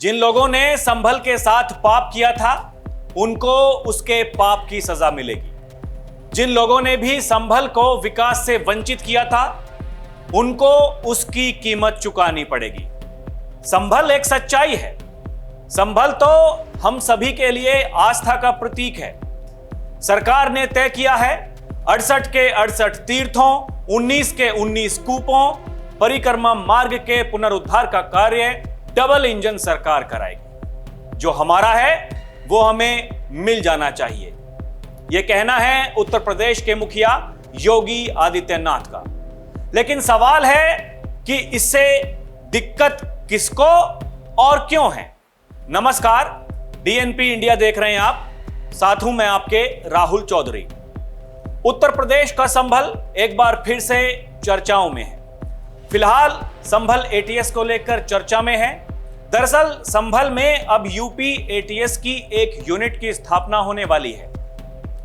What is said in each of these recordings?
जिन लोगों ने संभल के साथ पाप किया था उनको उसके पाप की सजा मिलेगी। जिन लोगों ने भी संभल को विकास से वंचित किया था उनको उसकी कीमत चुकानी पड़ेगी। संभल एक सच्चाई है। संभल तो हम सभी के लिए आस्था का प्रतीक है। सरकार ने तय किया है 68 के 68 तीर्थों, 19 के 19 कूपों, परिक्रमा मार्ग के पुनरुद्धार का कार्य डबल इंजन सरकार कराएगी। जो हमारा है वो हमें मिल जाना चाहिए। यह कहना है उत्तर प्रदेश के मुखिया योगी आदित्यनाथ का। लेकिन सवाल है कि इससे दिक्कत किसको और क्यों है। नमस्कार, डीएनपी इंडिया देख रहे हैं आप। साथ हूं मैं आपके राहुल चौधरी। उत्तर प्रदेश का संभल एक बार फिर से चर्चाओं में है। फिलहाल संभल एटीएस को लेकर चर्चा में है। दरअसल संभल में अब यूपी एटीएस की एक यूनिट की स्थापना होने वाली है,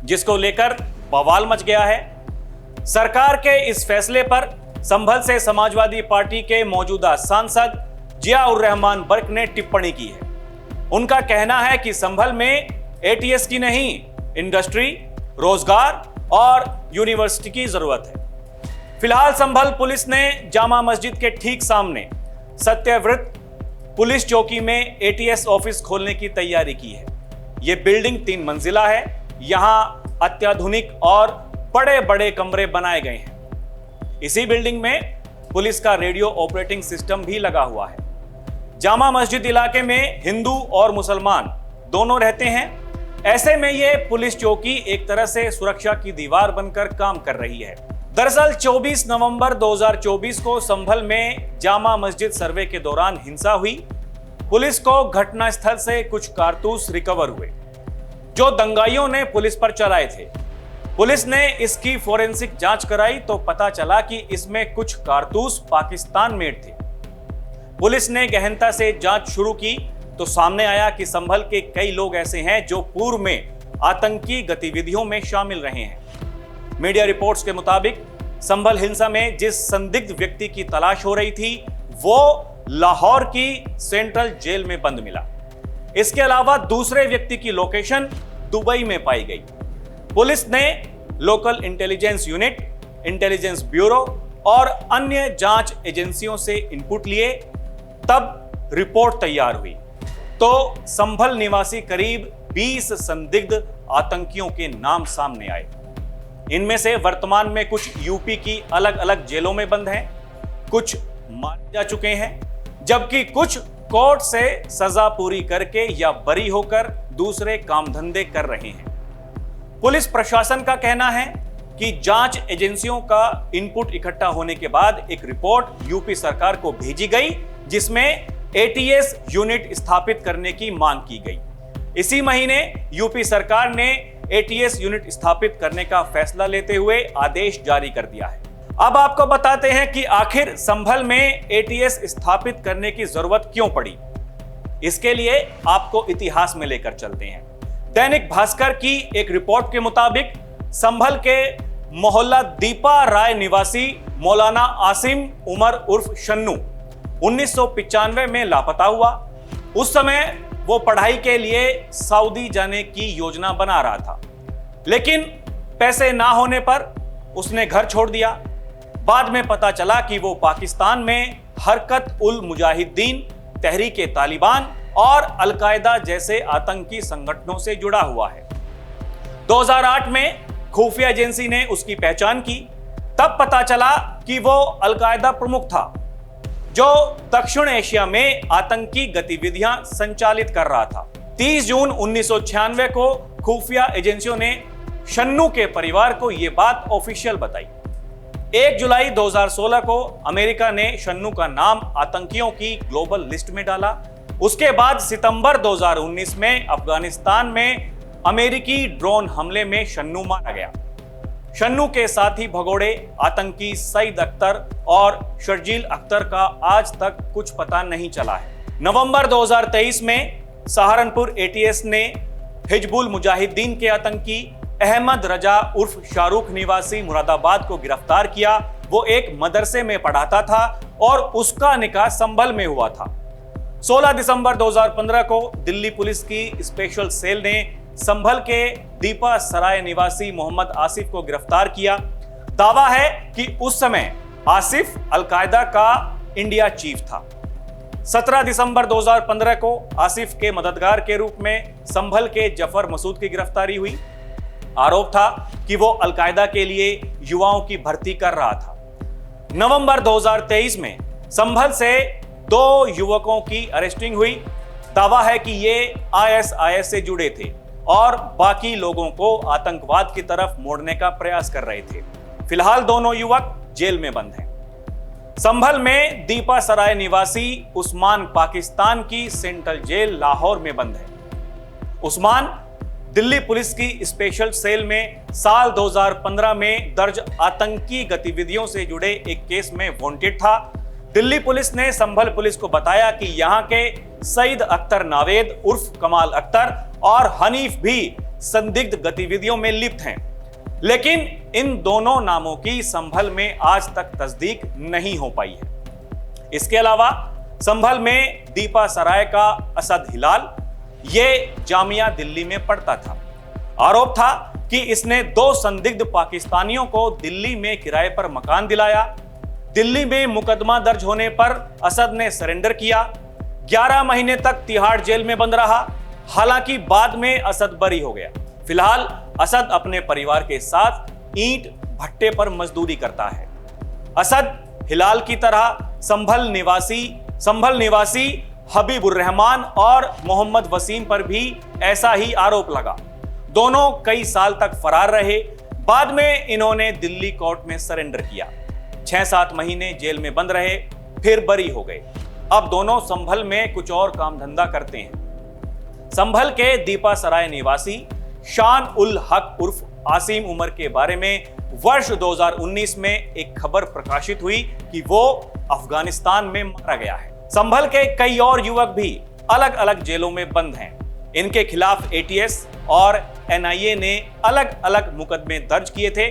जिसको लेकर बवाल मच गया है। सरकार के इस फैसले पर संभल से समाजवादी पार्टी के मौजूदा सांसद जियाउर रहमान बर्क ने टिप्पणी की है। उनका कहना है कि संभल में एटीएस की नहीं, इंडस्ट्री, रोजगार और यूनिवर्सिटी की जरूरत है। फिलहाल संभल पुलिस ने जामा मस्जिद के ठीक सामने सत्यव्रत पुलिस चौकी में एटीएस ऑफिस खोलने की तैयारी की है। यह बिल्डिंग 3 मंजिला है। यहां अत्याधुनिक और बड़े बड़े कमरे बनाए गए हैं। इसी बिल्डिंग में पुलिस का रेडियो ऑपरेटिंग सिस्टम भी लगा हुआ है। जामा मस्जिद इलाके में हिंदू और मुसलमान दोनों रहते हैं। ऐसे में यह पुलिस चौकी एक तरह से सुरक्षा की दीवार बनकर काम कर रही है। दरअसल 24 नवंबर 2024 को संभल में जामा मस्जिद सर्वे के दौरान हिंसा हुई। पुलिस को घटनास्थल से कुछ कारतूस रिकवर हुए जो दंगाइयों ने पुलिस पर चलाए थे। पुलिस ने इसकी फोरेंसिक जांच कराई तो पता चला कि इसमें कुछ कारतूस पाकिस्तान मेड थे। पुलिस ने गहनता से जांच शुरू की तो सामने आया कि संभल के कई लोग ऐसे हैं जो पूर्व में आतंकी गतिविधियों में शामिल रहे हैं। मीडिया रिपोर्ट्स के मुताबिक संभल हिंसा में जिस संदिग्ध व्यक्ति की तलाश हो रही थी वो लाहौर की सेंट्रल जेल में बंद मिला। इसके अलावा दूसरे व्यक्ति की लोकेशन दुबई में पाई गई। पुलिस ने local intelligence unit, intelligence bureau और अन्य जांच एजेंसियों से इनपुट लिए, तब रिपोर्ट तैयार हुई तो संभल निवासी करीब 20 संदिग्ध आतंकियों के नाम सामने आए। इनमें से वर्तमान में कुछ यूपी की अलग अलग जेलों में बंद हैं, कुछ मारे जा चुके हैं, जबकि कुछ कोर्ट से सजा पूरी करके या बरी होकर दूसरे काम धंधे कर रहे हैं। पुलिस प्रशासन का कहना है कि जांच एजेंसियों का इनपुट इकट्ठा होने के बाद एक रिपोर्ट यूपी सरकार को भेजी गई जिसमें एटीएस यूनिट स्थापित करने की मांग की गई। इसी महीने यूपी सरकार ने एटीएस यूनिट स्थापित करने का फैसला लेते हुए आदेश जारी कर दिया है। अब आपको बताते हैं कि आखिर संभल में एटीएस स्थापित करने की जरूरत क्यों पड़ी। इसके लिए आपको इतिहास में लेकर चलते हैं। दैनिक भास्कर की एक रिपोर्ट के मुताबिक संभल के मोहल्ला दीपा राय निवासी मौलाना आसिम उमर उर्फ शन्नू 1995 में लापता हुआ। उस समय वो पढ़ाई के लिए सऊदी जाने की योजना बना रहा था, लेकिन पैसे ना होने पर उसने घर छोड़ दिया। बाद में पता चला कि वो पाकिस्तान में हरकत उल मुजाहिदीन, तहरीक तालिबान और अलकायदा जैसे आतंकी संगठनों से जुड़ा हुआ है। 2008 में खुफिया एजेंसी ने उसकी पहचान की। तब पता चला कि वो अलकायदा प्रमुख था जो दक्षिण एशिया में आतंकी गतिविधियां संचालित कर रहा था। 30 जून 1996 को खुफिया एजेंसियों ने शन्नू के परिवार को यह बात ऑफिशियल बताई। 1 जुलाई 2016 को अमेरिका ने शन्नू का नाम आतंकियों की ग्लोबल लिस्ट में डाला। उसके बाद सितंबर 2019 में अफगानिस्तान में अमेरिकी ड्रोन हमले में शन्नू मारा गया। शन्नू के साथी भगोड़े आतंकी सईद अख्तर और शर्जील अख्तर का आज तक कुछ पता नहीं चला है। नवंबर 2023 में सहारनपुर एटीएस ने हिजबुल मुजाहिदीन के आतंकी अहमद रजा उर्फ शाहरुख निवासी मुरादाबाद को गिरफ्तार किया। वो एक मदरसे में पढ़ाता था और उसका निकाह संभल में हुआ था। 16 दिसंबर 2015 को दिल्ली पुलिस की स्पेशल सेल ने संभल के दीपा सराय निवासी मोहम्मद आसिफ को गिरफ्तार किया। दावा है कि उस समय आसिफ अलकायदा का इंडिया चीफ था। 17 दिसंबर 2015 को आसिफ के मददगार के रूप में संभल के जफर मसूद की गिरफ्तारी हुई। आरोप था कि वो अलकायदा के लिए युवाओं की भर्ती कर रहा था। नवंबर 2023 में संभल से 2 युवकों की अरेस्टिंग हुई। दावा है कि ये आईएसआईएस से जुड़े थे और बाकी लोगों को आतंकवाद की तरफ मोड़ने का प्रयास कर रहे थे। फिलहाल दोनों युवक जेल में बंद हैं। संभल में दीपा सराय निवासी उस्मान पाकिस्तान की सेंट्रल जेल लाहौर में बंद है। उस्मान दिल्ली पुलिस की स्पेशल सेल में साल 2015 में दर्ज आतंकी गतिविधियों से जुड़े एक केस में वांटेड था। दिल्ली पुलिस ने संभल पुलिस को बताया कि यहां के सईद अख्तर नावेद उर्फ कमाल अख्तर और हनीफ भी संदिग्ध गतिविधियों में लिप्त हैं, लेकिन इन दोनों नामों की संभल में आज तक तस्दीक नहीं हो पाई है। इसके अलावा संभल में दीपा सराय का असद हिलाल ये जामिया दिल्ली में पढ़ता था। आरोप था कि इसने 2 संदिग्ध पाकिस्तानियों को दिल्ली में किराए पर मकान दिलाया। दिल्ली में मुकदमा दर्ज होने पर असद ने सरेंडर किया। 11 महीने तक तिहाड़ जेल में बंद रहा। हालांकि बाद में असद बरी हो गया। फिलहाल असद अपने परिवार के साथ ईंट भट्टे पर मजदूरी करता है। असद हिलाल की तरह संभल निवासी हबीबुर रहमान और मोहम्मद वसीम पर भी ऐसा ही आरोप लगा। दोनों कई साल तक फरार रहे। बाद में इन्होंने दिल्ली कोर्ट में सरेंडर किया। 6-7 महीने जेल में बंद रहे, फिर बरी हो गए। अब दोनों संभल में कुछ और काम धंधा करते हैं। संभल के दीपा सराय निवासी शान उल हक उर्फ आसिम उमर के बारे में वर्ष 2019 में एक खबर प्रकाशित हुई कि वो अफगानिस्तान में मारा गया है। संभल के कई और युवक भी अलग अलग जेलों में बंद हैं। इनके खिलाफ एटीएस और एनआईए ने अलग अलग मुकदमे दर्ज किए थे।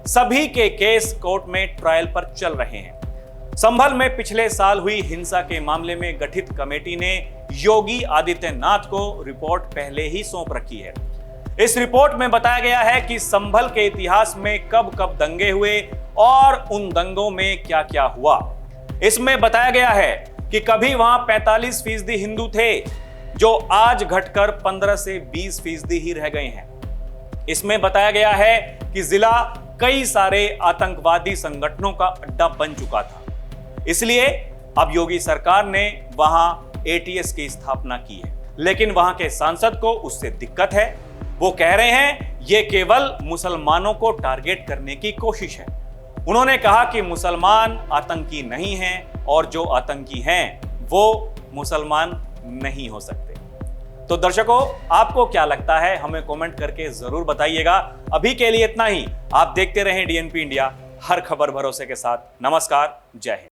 सभी के केस कोर्ट में ट्रायल पर चल रहे हैं। संभल में पिछले साल हुई हिंसा के मामले में गठित कमेटी ने योगी आदित्यनाथ को रिपोर्ट पहले ही सौंप रखी है। इस रिपोर्ट में बताया गया है कि संभल के इतिहास में कब कब दंगे हुए और उन दंगों में क्या क्या हुआ। इसमें बताया गया है कि कभी वहां 45% हिंदू थे, जो आज घटकर 15 से 20% ही रह गए हैं। इसमें बताया गया है कि जिला कई सारे आतंकवादी संगठनों का अड्डा बन चुका था। इसलिए अब योगी सरकार ने वहां एटीएस की स्थापना की है, लेकिन वहां के सांसद को उससे दिक्कत है। वो कह रहे हैं ये केवल मुसलमानों को टारगेट करने की कोशिश है। उन्होंने कहा कि मुसलमान आतंकी नहीं हैं और जो आतंकी हैं वो मुसलमान नहीं हो सकते। तो दर्शकों, आपको क्या लगता है हमें कमेंट करके जरूर बताइएगा। अभी के लिए इतना ही। आप देखते रहें डीएनपी इंडिया, हर खबर भरोसे के साथ। नमस्कार, जय हिंद।